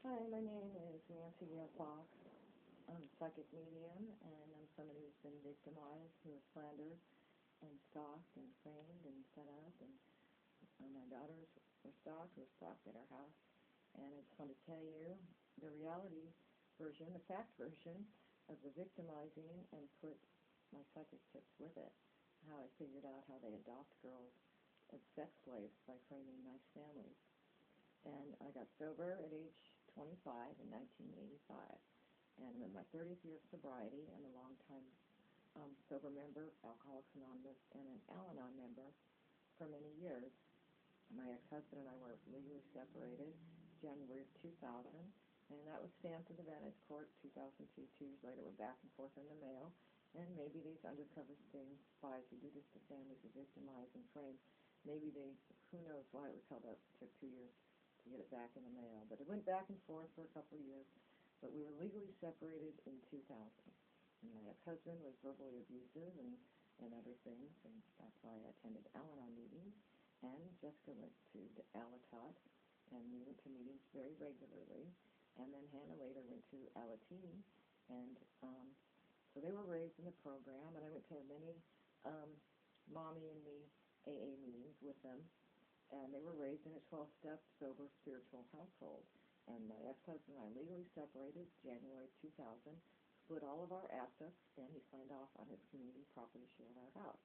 Hi, my name is Nancy Fox. I'm a psychic medium, and I'm somebody who's been victimized, who was slandered and stalked and framed and set up. And my daughters were stalked at our house. And I just want to tell you the reality version, the fact version of the victimizing, and put my psychic tips with it. How I figured out how they adopt girls as sex slaves by framing nice families. And I got sober at age 25 in 1985. And I'm in my 30th year of sobriety and a long-time sober member, Alcoholics Anonymous, and an Al-Anon member for many years. My ex-husband and I were legally separated January of 2000, and that was stamped in the Vantage Court 2002. 2 years later, we're back and forth in the mail. And maybe these undercover spies who do this to families who victimize and frame, maybe they, who knows why it was held up. It took 2 years to get it back in the mail. But it went back and forth for a couple of years. But we were legally separated in 2000. And my ex-husband was verbally abusive and other things, and that's why I attended Al-Anon meetings. And Jessica went to the Alatot, and we went to meetings very regularly. And then Hannah later went to Alateen, and so they were raised in the program, and I went to many Mommy and Me AA meetings with them, and they were raised in a 12-step sober spiritual household. And my ex-husband and I legally separated January 2000, split all of our assets, and he signed off on his community property share of our house.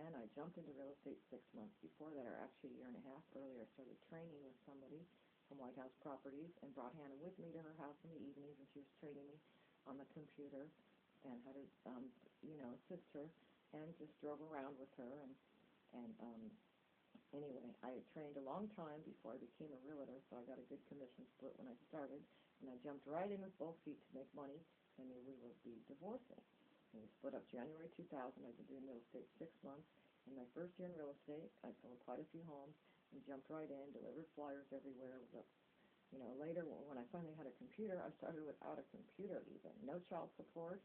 And I jumped into real estate 6 months before that, or actually a year and a half earlier. I started training with somebody from White House Properties and brought Hannah with me to her house in the evenings, and she was training me on the computer and how to, assist her, and just drove around with her. Anyway, I had trained a long time before I became a realtor, so I got a good commission split when I started, and I jumped right in with both feet to make money, and we would be divorcing. And we split up January 2000. I've been doing real estate 6 months. In my first year in real estate, I sold quite a few homes and jumped right in, delivered flyers everywhere. Later when I finally had a computer, I started without a computer even. No child support,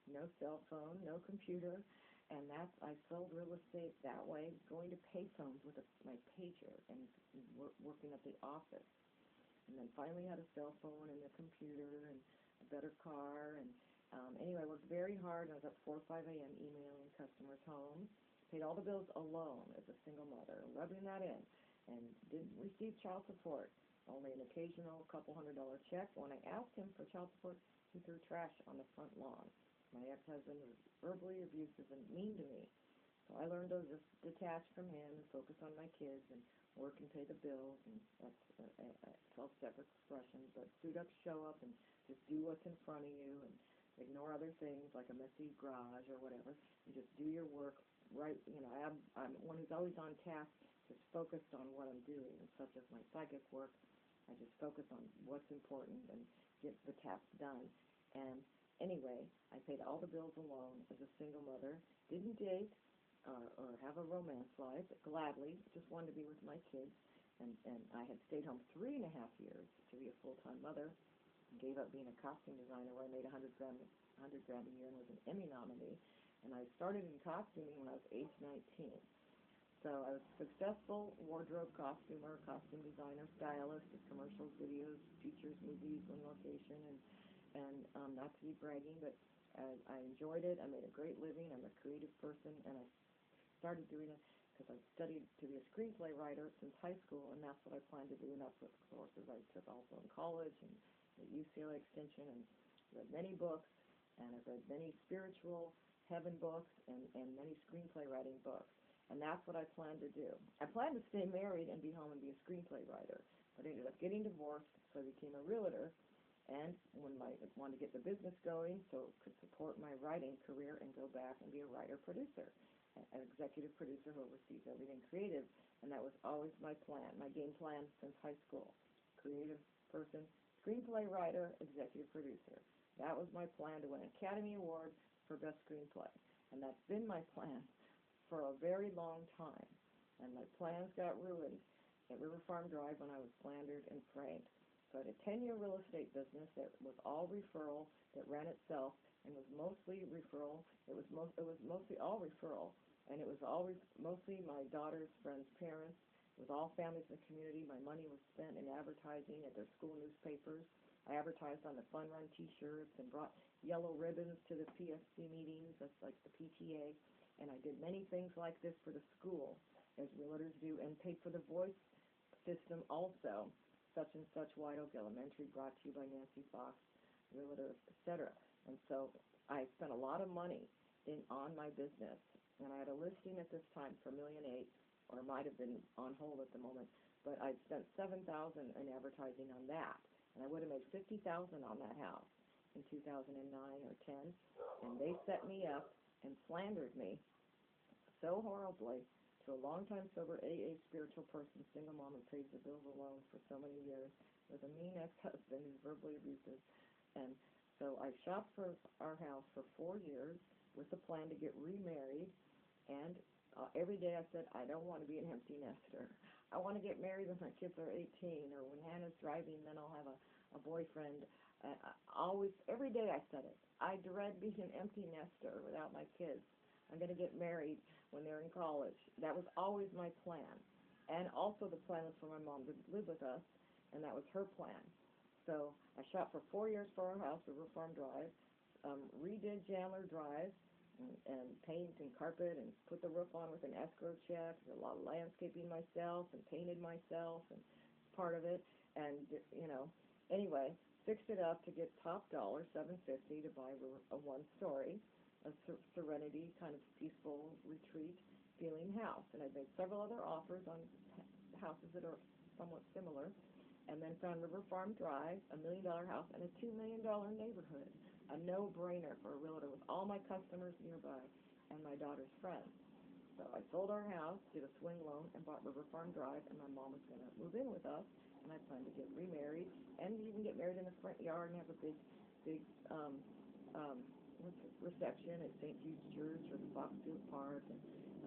no cell phone, no computer. And I sold real estate that way, going to payphones with my pager and working at the office. And then finally had a cell phone and a computer and a better car. And anyway, I worked very hard. I was up 4 or 5 a.m. emailing customers' homes. Paid all the bills alone as a single mother, rubbing that in. And didn't receive child support. Only an occasional couple $100 check. When I asked him for child support, he threw trash on the front lawn. My ex-husband was verbally abusive and mean to me. So I learned to just detach from him and focus on my kids and work and pay the bills. And that's 12-step expression. But suit up, show up, and just do what's in front of you and ignore other things like a messy garage or whatever. And just do your work right. I'm one who's always on task, just focused on what I'm doing, and such as my psychic work. I just focus on what's important and get the tasks done. And anyway, I paid all the bills alone as a single mother. Didn't date or have a romance life, gladly. Just wanted to be with my kids. And I had stayed home 3.5 years to be a full-time mother. Gave up being a costume designer where I made $100 grand a year and was an Emmy nominee. And I started in costuming when I was age 19. So I was a successful wardrobe costumer, costume designer, stylist, did commercials, videos, features, movies, one location, and not to be bragging, but I enjoyed it. I made a great living. I'm a creative person, and I started doing it because I studied to be a screenplay writer since high school, and that's what I planned to do, and that's what the courses I took also in college and at UCLA Extension, and read many books, and I've read many spiritual heaven books and many screenplay writing books. And that's what I planned to do. I planned to stay married and be home and be a screenplay writer, but I ended up getting divorced, so I became a realtor. And when I wanted to get the business going, so it could support my writing career and go back and be a writer-producer, an executive producer who oversees everything creative. And that was always my plan, my game plan since high school. Creative person, screenplay writer, executive producer. That was my plan to win an Academy Award for Best Screenplay. And that's been my plan for a very long time. And my plans got ruined at River Farm Drive when I was slandered and framed. So I had a 10-year real estate business that was all referral, that ran itself, and was mostly referral. It was mostly all referral, and it was always mostly my daughter's friends' parents with all families in the community. My money was spent in advertising at their school newspapers. I advertised on the Fun Run T-shirts and brought yellow ribbons to the PFC meetings, that's like the PTA, and I did many things like this for the school, as realtors do, and paid for the voice system also, such and such White Oak Elementary, brought to you by Nancy Fox, realtor, etc. And so I spent a lot of money on my business, and I had a listing at this time for $1.8 million, or it might have been on hold at the moment, but I spent $7,000 in advertising on that, and I would have made $50,000 on that house in 2009 or 10, and they set me up and slandered me so horribly to a longtime sober AA spiritual person, single mom who pays the bills alone for so many years, with a mean ex-husband who's verbally abusive. And so I shopped for our house for 4 years with the plan to get remarried, and every day I said, I don't want to be an empty nester. I want to get married when my kids are 18, or when Hannah's driving, then I'll have a boyfriend. Every day I said it. I dread being an empty nester without my kids. I'm going to get married when they're in college. That was always my plan. And also the plan was for my mom to live with us, and that was her plan. So I shopped for 4 years for our house, River Farm Drive, redid Chandler Drive, and paint and carpet, and put the roof on with an escrow check, did a lot of landscaping myself, and painted myself, and part of it, and, anyway, fixed it up to get top dollar, $750, to buy a one-story, a serenity, kind of peaceful retreat feeling house. And I've made several other offers on houses that are somewhat similar, and then found River Farm Drive, $1 million house, and a $2 million neighborhood, a no-brainer for a realtor with all my customers nearby and my daughter's friends. So I sold our house, did a swing loan, and bought River Farm Drive, and my mom was going to move in with us, and I plan to get remarried, and even get married in the front yard and have a big reception at St. Jude's Church or the Foxfield Park.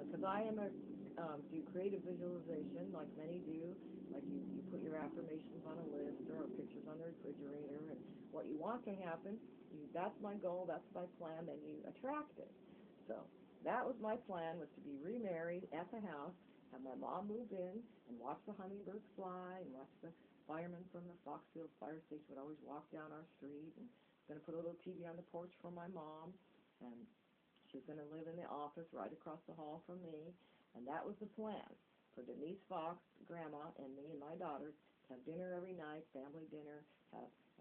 Because I am do creative visualization, like many do, like you put your affirmations on a list or pictures on the refrigerator, and what you want to happen, that's my goal, that's my plan, then you attract it. So that was my plan, was to be remarried at the house, have my mom move in, and watch the hummingbirds fly, and watch the firemen from the Foxfield Fire Station would always walk down our street, and going to put a little TV on the porch for my mom, and she's going to live in the office right across the hall from me, and that was the plan, for Denise Fox, Grandma, and me and my daughters to have dinner every night, family dinner,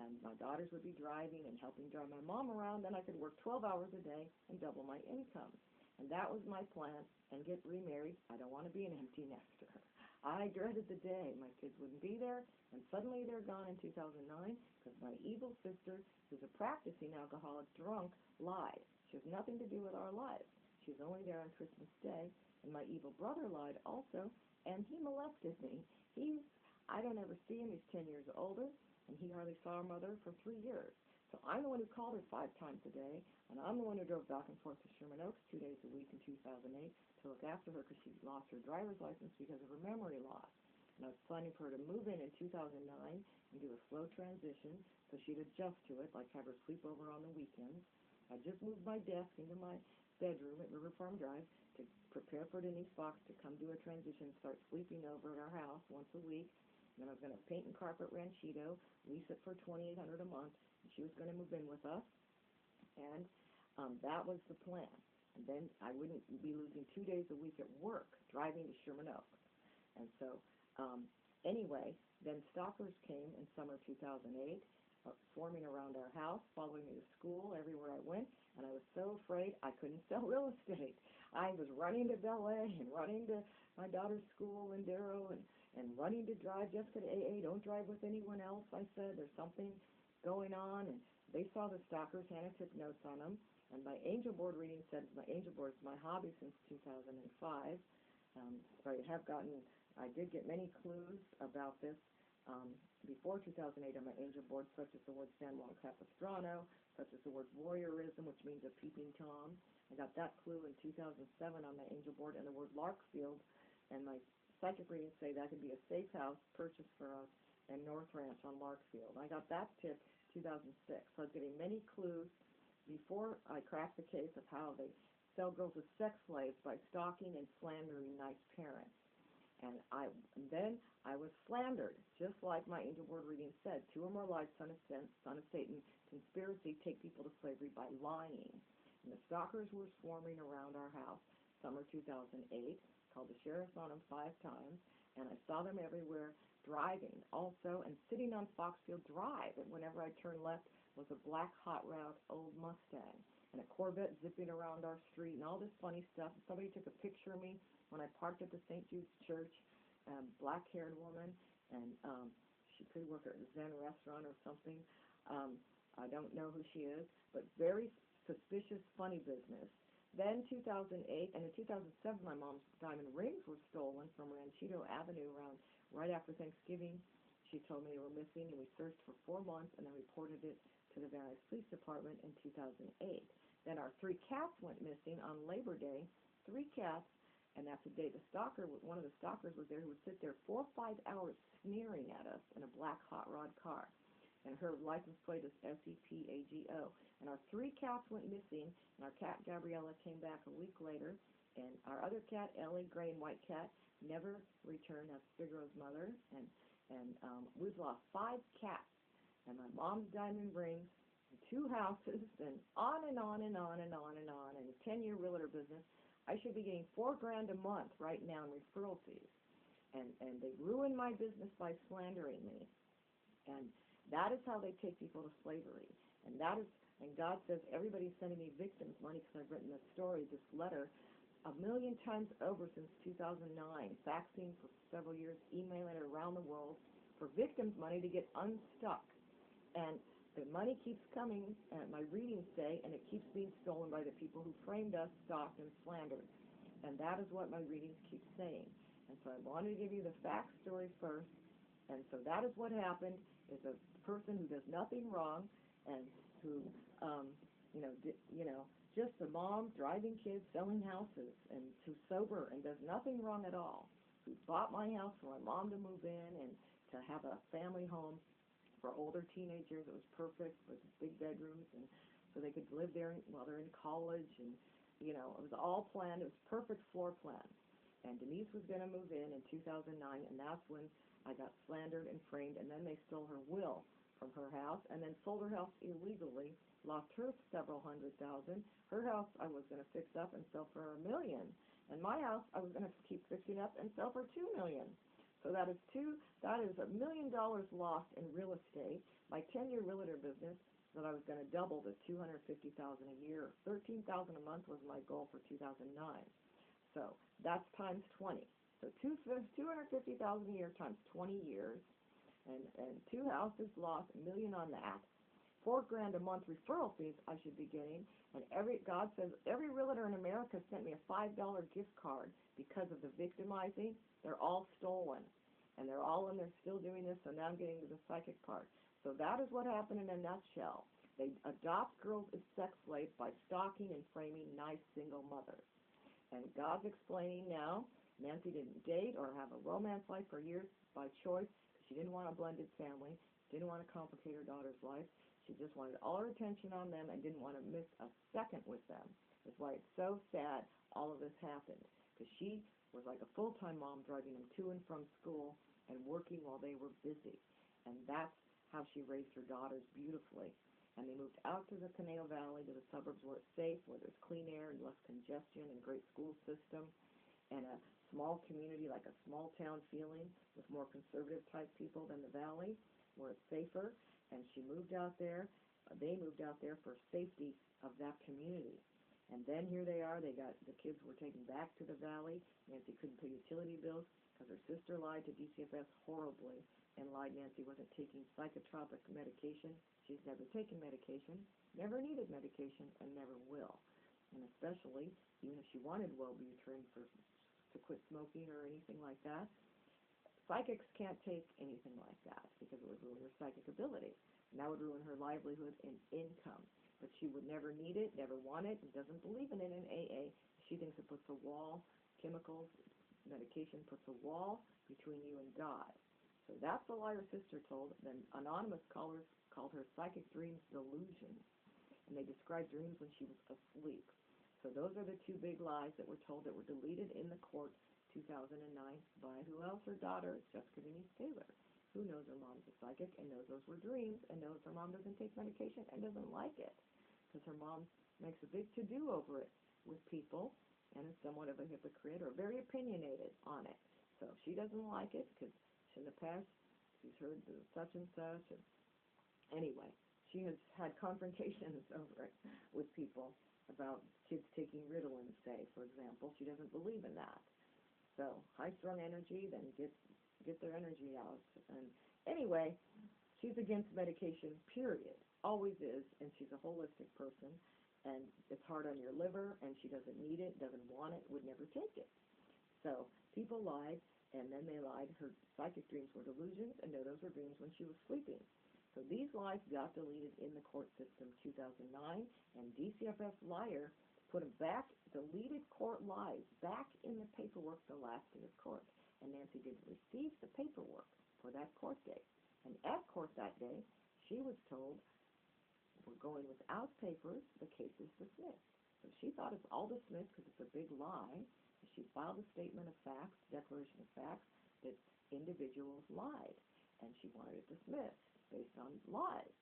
and my daughters would be driving and helping drive my mom around, then I could work 12 hours a day and double my income. And that was my plan, and get remarried. I don't want to be an empty nester. I dreaded the day my kids wouldn't be there, and suddenly they're gone in 2009 because my evil sister, who's a practicing alcoholic drunk, lied. She has nothing to do with our lives. She's only there on Christmas Day, and my evil brother lied also, and he molested me. I don't ever see him. He's 10 years older, and he hardly saw our mother for 3 years. So I'm the one who called her 5 times a day, and I'm the one who drove back and forth to Sherman Oaks 2 days a week in 2008 to look after her because she lost her driver's license because of her memory loss. And I was planning for her to move in 2009 and do a slow transition so she'd adjust to it, like have her sleep over on the weekends. I just moved my desk into my bedroom at River Farm Drive to prepare for Denise Fox to come do a transition, start sleeping over at our house once a week. And then I was going to paint and carpet Ranchito, lease it for $2,800 a month, and she was going to move in with us. And that was the plan. And then I wouldn't be losing 2 days a week at work driving to Sherman Oaks. And so anyway, then stalkers came in summer 2008, swarming around our house, following me to school everywhere I went, and I was so afraid I couldn't sell real estate. I was running to Bel-Air and running to my daughter's school in Darrow and running to drive Jessica to AA. Don't drive with anyone else, I said. There's something going on. And they saw the stalkers. Hannah took notes on them. And my angel board reading said my angel board is my hobby since 2005. I did get many clues about this before 2008 on my angel board, such as the word San Juan Capistrano, such as the word Voyerisum, which means a peeping Tom. I got that clue in 2007 on my angel board, and the word Larkfield, and my psychic readings say that could be a safe house purchased for us in North Ranch on Larkfield. I got that tip 2006. So I was getting many clues before I cracked the case of how they sell girls as sex slaves by stalking and slandering nice parents. And then I was slandered, just like my angel board reading said. 2 or more lies, son of Satan, conspiracy, take people to slavery by lying. And the stalkers were swarming around our house. Summer 2008, called the sheriff's on them 5 times, and I saw them everywhere driving also, and sitting on Foxfield Drive. And whenever I turned left was a black hot rod old Mustang and a Corvette zipping around our street and all this funny stuff. Somebody took a picture of me when I parked at the St. Jude's Church, black-haired woman, and she could work at a Zen restaurant or something. I don't know who she is, but very suspicious, funny business. Then 2008, and in 2007, my mom's diamond rings were stolen from Ranchito Avenue right after Thanksgiving. She told me they were missing, and we searched for 4 months and then reported it to the Van Nuys Police Department in 2008. Then our 3 cats went missing on Labor Day, 3 cats, and that's the day one of the stalkers was there, who would sit there 4 or 5 hours sneering at us in a black hot rod car. And her license plate is SEPAGO. And our 3 cats went missing, and our cat Gabriella came back a week later, and our other cat, Ellie, gray and white cat, never returned. That's Figaro's mother, and we've lost 5 cats, and my mom's diamond rings, and 2 houses, and on and on and on and on and on, and a 10-year realtor business. I should be getting $4 grand a month right now in referral fees, and they ruined my business by slandering me, and that is how they take people to slavery, and God says everybody's sending me victims money because I've written this story, this letter, 1,000,000 times over since 2009, faxing for several years, emailing it around the world for victims money to get unstuck. And the money keeps coming, my readings say, and it keeps being stolen by the people who framed us, stalked, and slandered. And that is what my readings keep saying. And so I wanted to give you the fact story first. And so that is what happened, is a person who does nothing wrong and who, just a mom driving kids, selling houses, and who's sober and does nothing wrong at all, who bought my house for my mom to move in and to have a family home for older teenagers. It was perfect with big bedrooms, and so they could live there while they're in college, and it was all planned. It was perfect floor plan. And Denise was going to move in 2009, and that's when I got slandered and framed, and then they stole her will from her house, and then sold her house illegally, lost her several $100,000. Her house I was going to fix up and sell for $1 million, and my house I was going to keep fixing up and sell for $2 million. So that is $1 million lost in real estate. My 10-year realtor business that I was going to double to $250,000 a year. $13,000 a month was my goal for 2009. So that's times 20. So $250,000 a year times 20 years, and 2 houses lost, $1 million on that. $4 grand a month referral fees I should be getting, and God says every realtor in America sent me a $5 gift card because of the victimizing. They're all stolen, and they're still doing this, so now I'm getting to the psychic part. So that is what happened in a nutshell. They adopt girls as sex slaves by stalking and framing nice single mothers. And God's explaining now, Nancy didn't date or have a romance life for years by choice. She didn't want a blended family, didn't want to complicate her daughter's life. She just wanted all her attention on them and didn't want to miss a second with them. That's why it's so sad all of this happened, because she was like a full-time mom, driving them to and from school and working while they were busy. And that's how she raised her daughters beautifully. And they moved out to the Conejo Valley, to the suburbs where it's safe, where there's clean air and less congestion and great school system, and a small community, like a small town feeling, with more conservative type people than the valley, where it's safer. And she moved out there. They moved out there for safety of that community. And then here they are. The kids were taken back to the valley. Nancy couldn't pay utility bills because her sister lied to DCFS horribly and lied Nancy wasn't taking psychotropic medication. She's never taken medication, never needed medication, and never will. And especially, even if she wanted Wellbutrin to quit smoking or anything like that, psychics can't take anything like that because it would ruin her psychic ability. And that would ruin her livelihood and income. But she would never need it, never want it, and doesn't believe in it in AA. She thinks it puts a wall, chemicals, medication puts a wall between you and God. So that's the lie her sister told. Then anonymous callers called her psychic dreams delusions. And they described dreams when she was asleep. So those are the 2 big lies that were told that were deleted in the court 2009, by who else? Her daughter, Jessica Denise Taylor, who knows her mom's a psychic and knows those were dreams and knows her mom doesn't take medication and doesn't like it because her mom makes a big to-do over it with people and is somewhat of a hypocrite or very opinionated on it. So she doesn't like it because in the past she's heard the such and such. And anyway, she has had confrontations over it with people about kids taking Ritalin, say, for example. She doesn't believe in that. So high-strung energy, then get their energy out. And anyway, she's against medication, period. Always is, and she's a holistic person. And it's hard on your liver, and she doesn't need it, doesn't want it, would never take it. So people lied, and then they lied. Her psychic dreams were delusions, and no, those were dreams when she was sleeping. So these lies got deleted in the court system 2009, and DCFS liar put them back, deleted court lies, back in the paperwork the last day of court. And Nancy didn't receive the paperwork for that court date. And at court that day, she was told, we're going without papers, the case is dismissed. So she thought it's all dismissed because it's a big lie. She filed a statement of facts, declaration of facts, that individuals lied, and she wanted it dismissed based on lies.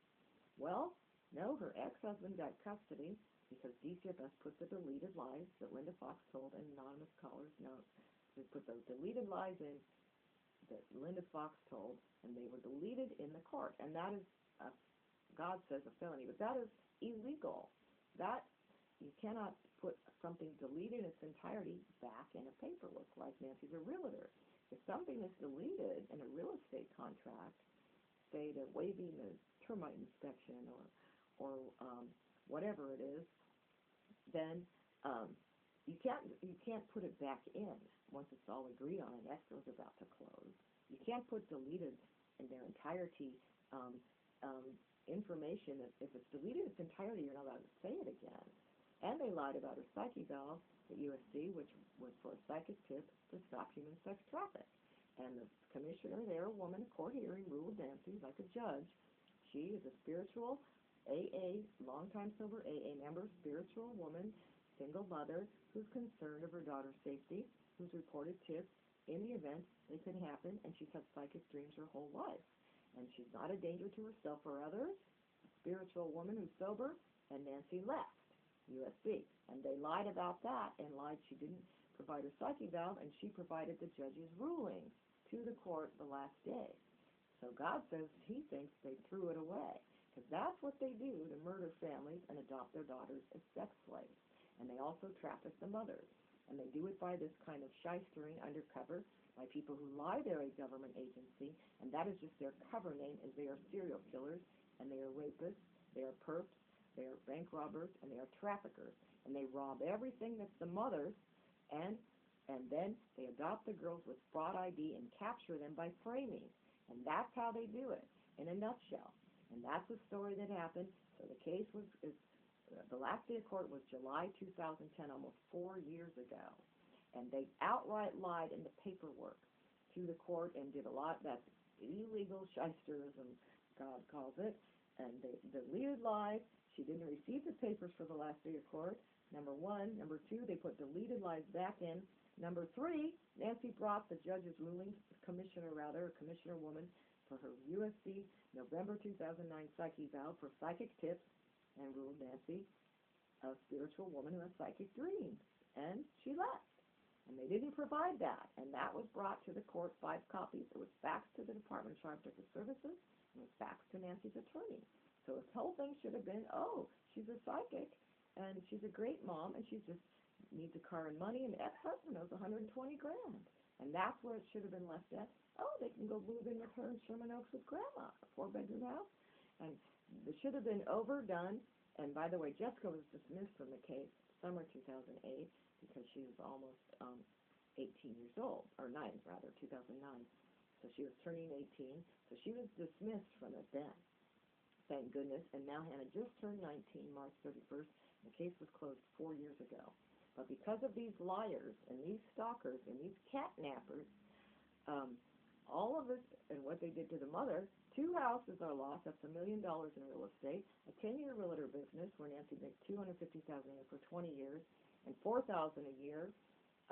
Well, no, her ex-husband got custody because DCFS put the deleted lies that Linda Fox told, and anonymous callers know. They put those deleted lies in that Linda Fox told, and they were deleted in the court. And that is, God says, a felony. But that is illegal. That, you cannot put something deleted in its entirety back in a paperwork, like Nancy's a realtor. If something is deleted in a real estate contract, say they're waiving the termite inspection or whatever it is, then you can't put it back in once it's all agreed on and escrow's about to close. You can't put deleted in their entirety information. If it's deleted in its entirety, you're not allowed to say it again. And they lied about her psyche valve at USC, which was for a psychic tip to stop human sex traffic. And the commissioner there, a woman, a court hearing, ruled Nancy like a judge. She is a spiritual AA, longtime sober AA member, spiritual woman, single mother, who's concerned of her daughter's safety, who's reported tips in the event they could happen, and she's had psychic dreams her whole life. And she's not a danger to herself or others, a spiritual woman who's sober, and Nancy left USC. And they lied about that and lied she didn't provide her psyche valve, and she provided the judge's ruling to the court the last day. So God says he thinks they threw it away, because that's what they do to murder families and adopt their daughters as sex slaves. And they also traffic the mothers. And they do it by this kind of shystering undercover, by people who lie they're a government agency, and that is just their cover name, as they are serial killers, and they are rapists, they are perps, they are bank robbers, and they are traffickers. And they rob everything that's the mother's, and then they adopt the girls with fraud ID and capture them by framing. And that's how they do it, in a nutshell. And that's the story that happened. So the case the last day of court was July 2010, almost 4 years ago. And they outright lied in the paperwork to the court and did a lot. That's illegal shysterism, God calls it. And they deleted lies. She didn't receive the papers for the last day of court, number one. Number two, they put deleted lies back in. Number three, Nancy brought the judge's ruling, commissioner woman, for her USC November 2009 psyche valve for psychic tips, and ruled Nancy a spiritual woman who has psychic dreams. And she left. And they didn't provide that. And that was brought to the court, 5 copies. It was faxed to the Department of Child Protective Services, and it was faxed to Nancy's attorney. So this whole thing should have been, oh, she's a psychic, and she's a great mom, and she just needs a car and money, and the ex-husband owes $120,000. And that's where it should have been left at. Oh, they can go move in with her in Sherman Oaks with Grandma, a 4-bedroom house. And it should have been overdone. And by the way, Jessica was dismissed from the case summer 2008 because she was almost 18 years old, or 9 rather, 2009. So she was turning 18. So she was dismissed from it then. Thank goodness. And now Hannah just turned 19, March 31st. The case was closed 4 years ago. But because of these liars and these stalkers and these catnappers, all of this and what they did to the mother, 2 houses are lost. That's $1 million in real estate. A 10-year realtor business where Nancy made $250,000 a year for 20 years and $4,000 a year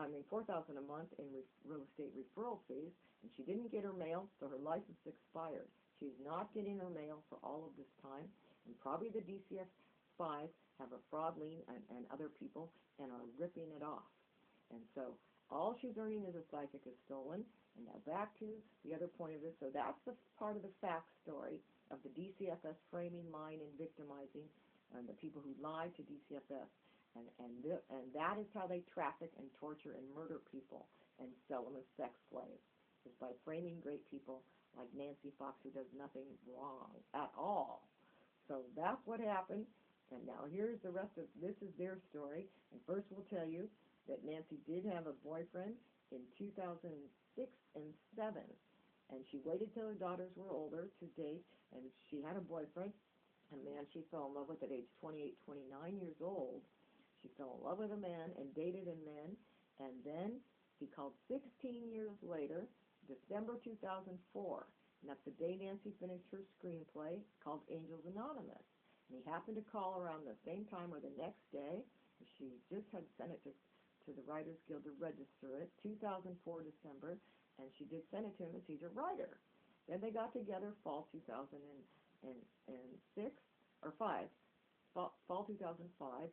$4,000 a month in real estate referral fees, and she didn't get her mail, so her license expired. She's not getting her mail for all of this time, and probably the DCF spies have a fraud lien and other people and are ripping it off. And so all she's earning as a psychic is stolen. And now back to the other point of this. So that's the part of the fact story of the DCFS framing, lying, and victimizing, and the people who lie to DCFS. And that is how they traffic and torture and murder people and sell them as sex slaves, is by framing great people like Nancy Fox, who does nothing wrong at all. So that's what happened. And now here's the rest of, this is their story. And first we'll tell you that Nancy did have a boyfriend in 2006 and 2007. And she waited till her daughters were older to date, and she had a boyfriend, a man she fell in love with at age 28, 29 years old. She fell in love with a man and dated a man, and then he called 16 years later, December 2004, and that's the day Nancy finished her screenplay called Angels Anonymous. And he happened to call around the same time or the next day. She just had sent it to the Writers Guild to register it, 2004 December, and she did send it to him as he's a writer. Then they got together fall 2006 or 5. Fall 2005,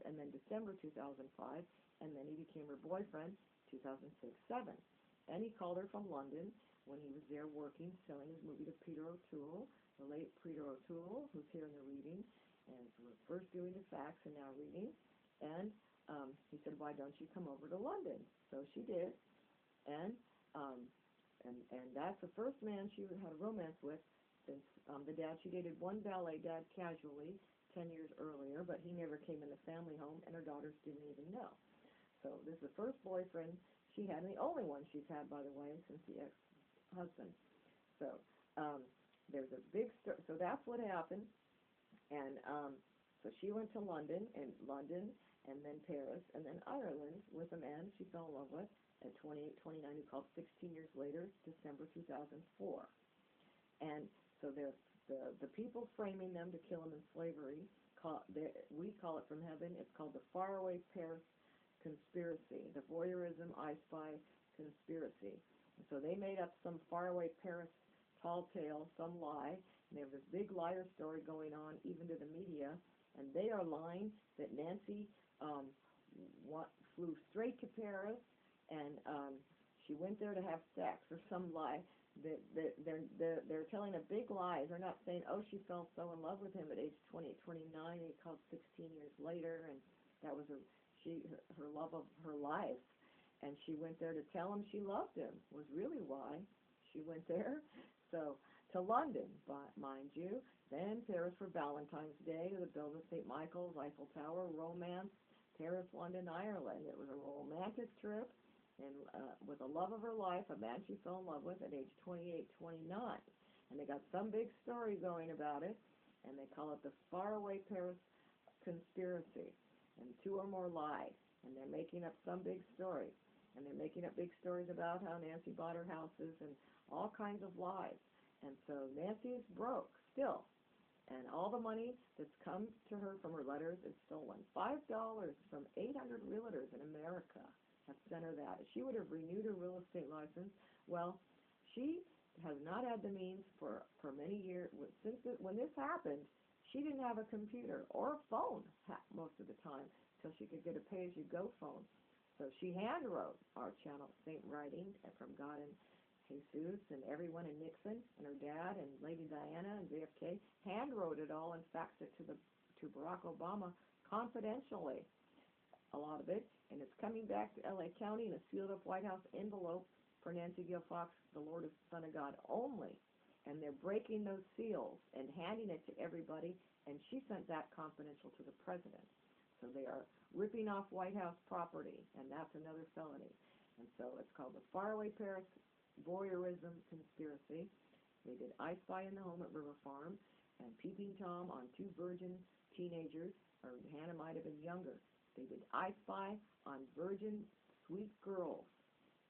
and then December 2005, and then he became her boyfriend 2006-07. And he called her from London when he was there working, selling his movie to Peter O'Toole, the late Peter O'Toole, who's here in the reading, and we're first doing the facts and now reading. And he said, why don't you come over to London? So she did, and that's the first man she had a romance with since the dad. She dated one ballet dad casually 10 years earlier, but he never came in the family home, and her daughters didn't even know. So this is the first boyfriend she had, and the only one she's had, by the way, since the ex-husband. So there's a big story. So that's what happened, and so she went to London, and then Paris, and then Ireland with a man she fell in love with at 28, 29, who called 16 years later, December 2004. And so there's the people framing them to kill them in slavery, we call it from heaven. It's called the Faraway Paris Conspiracy, the Voyerism, I Spy Conspiracy. And so they made up some faraway Paris tall tale, some lie, and they have this big liar story going on even to the media, and they are lying that Nancy flew straight to Paris, and she went there to have sex, or some lie. They're telling a big lie. They're not saying, oh, she fell so in love with him at age 28, 29, and he called 16 years later, and that was her love of her life. And she went there to tell him she loved him, was really why she went there. So, to London, mind you, then Paris for Valentine's Day, the build of St. Michael's, Eiffel Tower, romance, Paris, London, Ireland. It was a romantic trip. And with the love of her life, a man she fell in love with at age 28, 29. And they got some big story going about it, and they call it the Faraway Paris Conspiracy. And two or more lied, and they're making up some big story. And they're making up big stories about how Nancy bought her houses and all kinds of lies. And so Nancy is broke still. And all the money that's come to her from her letters is stolen. $5 from 800 realtors in America have sent her that. If she would have renewed her real estate license, well, she has not had the means for many years. When this happened, she didn't have a computer or a phone most of the time until she could get a pay-as-you-go phone. So she hand-wrote our channel, Saint Writing, from God and Jesus and everyone, and Nixon and her dad and Lady Diana and JFK, hand-wrote it all and faxed it to Barack Obama confidentially, a lot of it, and it's coming back to LA County in a sealed-up White House envelope for Nancy Gill Fox, the Lord of Son of God only. And they're breaking those seals and handing it to everybody, and she sent that confidential to the president. So they are ripping off White House property, and that's another felony. And so it's called the Faraway Paris Voyerism Conspiracy. They did I Spy in the Home at River Farm, and Peeping Tom on two virgin teenagers, or Hannah might have been younger. They did I Spy on virgin sweet girls,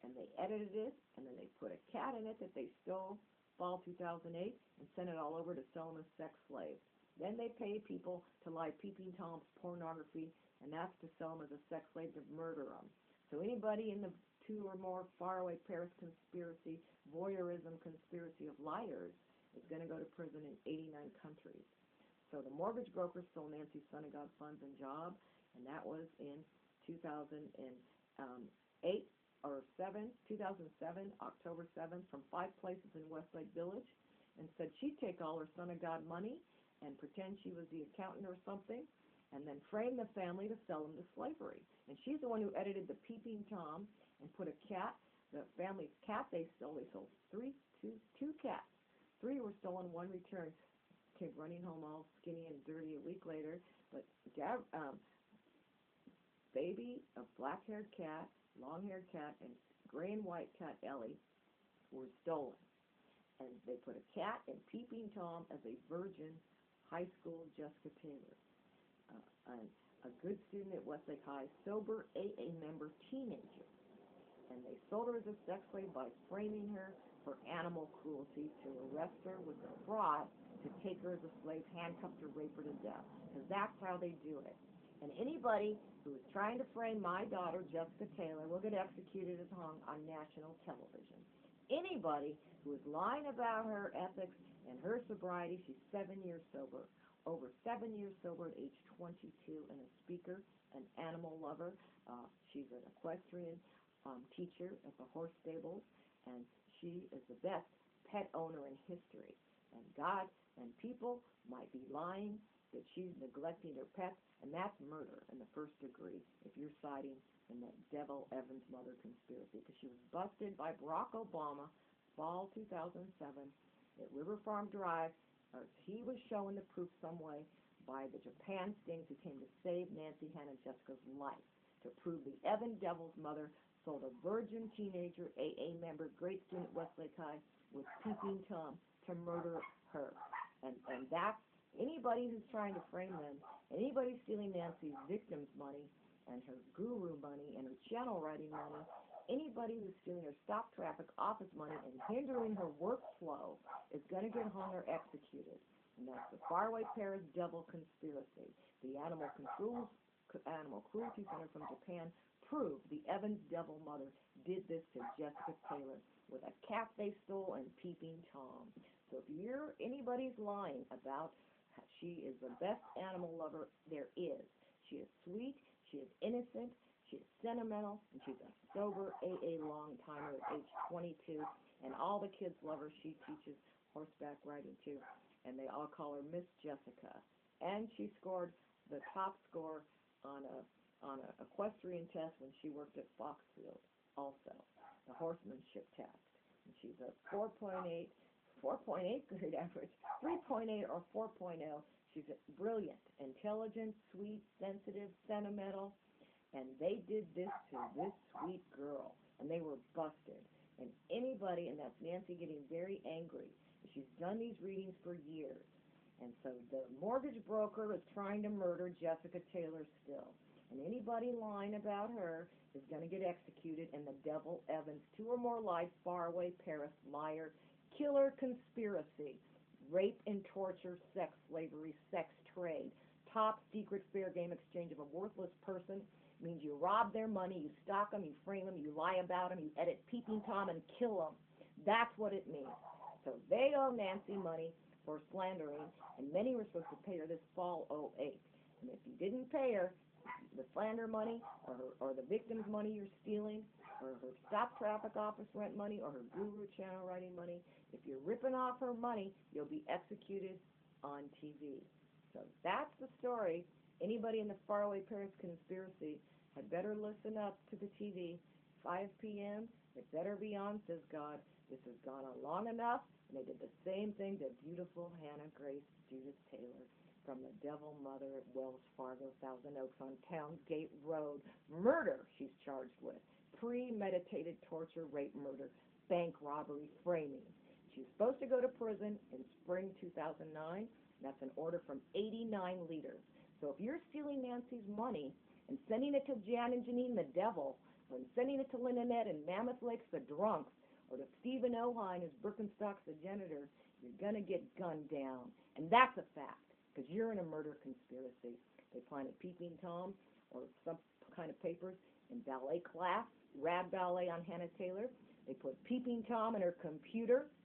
and they edited it, and then they put a cat in it that they stole fall 2008 and sent it all over to sell them as sex slaves. Then they pay people to lie Peeping Tom's pornography, and that's to sell them as a sex slave, to murder them. So So anybody in the two or more faraway Paris conspiracy, voyeurism conspiracy of liars is going to go to prison in 89 countries. So the mortgage broker stole Nancy's Son of God funds and job, and that was in 2008 or 2007, October 7th, from 5 places in Westlake Village, and said she'd take all her Son of God money and pretend she was the accountant or something, and then frame the family to sell them to slavery. And she's the one who edited the Peeping Tom and put a cat, the family's cat they sold two cats. 3 were stolen, 1 returned. Kid running home all skinny and dirty a week later, but baby, a black-haired cat, long-haired cat, and gray and white cat Ellie were stolen. And they put a cat and Peeping Tom as a virgin high school Jessica Taylor, a good student at Westlake High, sober AA member teenager. And they sold her as a sex slave by framing her for animal cruelty to arrest her with a fraud to take her as a slave, handcuffed her, rape her to death. Because that's how they do it. And anybody who is trying to frame my daughter, Jessica Taylor, will get executed and hung on national television. Anybody who is lying about her ethics and her sobriety, she's 7 years sober, over 7 years sober at age 22, and a speaker, an animal lover. She's an equestrian teacher at the horse stables, and she is the best pet owner in history. And God and people might be lying that she's neglecting her pets, and that's murder in the first degree if you're siding in that Devil Evans mother conspiracy, because she was busted by Barack Obama fall 2007 at River Farm Drive. He was showing the proof some way by the Japan stings who came to save Nancy, Hannah, and Jessica's life to prove the Evan Devil's mother sold a virgin teenager, AA member, great student at Westlake High, with Peeping Tom to murder her. And that's anybody who's trying to frame them, anybody stealing Nancy's victim's money and her guru money and her channel writing money, anybody who's stealing her stop traffic office money and hindering her workflow is going to get hung or executed. And that's the Faraway Paris Devil Conspiracy. The Animal Cruelty Center from Japan proved the Evans Devil mother did this to Jessica Taylor with a cat they stole and Peeping Tom. So if anybody's lying about she is the best animal lover there is. She is sweet, she is innocent, she is sentimental, and she's a sober AA long-timer at age 22, and all the kids love her. She teaches horseback riding too, and they all call her Miss Jessica. And she scored the top score on an equestrian test when she worked at Foxfield also, the horsemanship test. And she's a 4.8 grade average, 3.8 or 4.0. She's brilliant, intelligent, sweet, sensitive, sentimental, and they did this to this sweet girl, and they were busted. And anybody, and that's Nancy getting very angry, she's done these readings for years, and so the mortgage broker is trying to murder Jessica Taylor still. And anybody lying about her is going to get executed, and the Devil Evans, 2 or more life, faraway Paris, liar, killer conspiracy, rape and torture, sex slavery, sex trade, top secret fair game exchange of a worthless person means you rob their money, you stalk them, you frame them, you lie about them, you edit Peeping Tom and kill them. That's what it means. So they owe Nancy money for slandering, and many were supposed to pay her this fall 08. And if you didn't pay her the slander money or the victim's money you're stealing, or her stop traffic office rent money, or her guru channel writing money, if you're ripping off her money, you'll be executed on TV. So that's the story. Anybody in the Faraway Paris conspiracy had better listen up to the TV. 5 p.m., it better be on, says God. This has gone on long enough, and they did the same thing to beautiful Hannah Grace Judith Taylor from the Devil Mother at Wells Fargo, Thousand Oaks on Townsgate Road. Murder she's charged with. Premeditated torture, rape, murder, bank robbery, framing. She's supposed to go to prison in spring 2009. That's an order from 89 leaders. So if you're stealing Nancy's money and sending it to Jan and Janine the devil, or sending it to Lynette and Mammoth Lakes the drunks, or to Stephen Ohine as Birkenstocks the janitor, you're going to get gunned down. And that's a fact, because you're in a murder conspiracy. They planted Peeping Tom or some kind of papers in ballet class, rad ballet on Hannah Taylor. They put Peeping Tom in her computer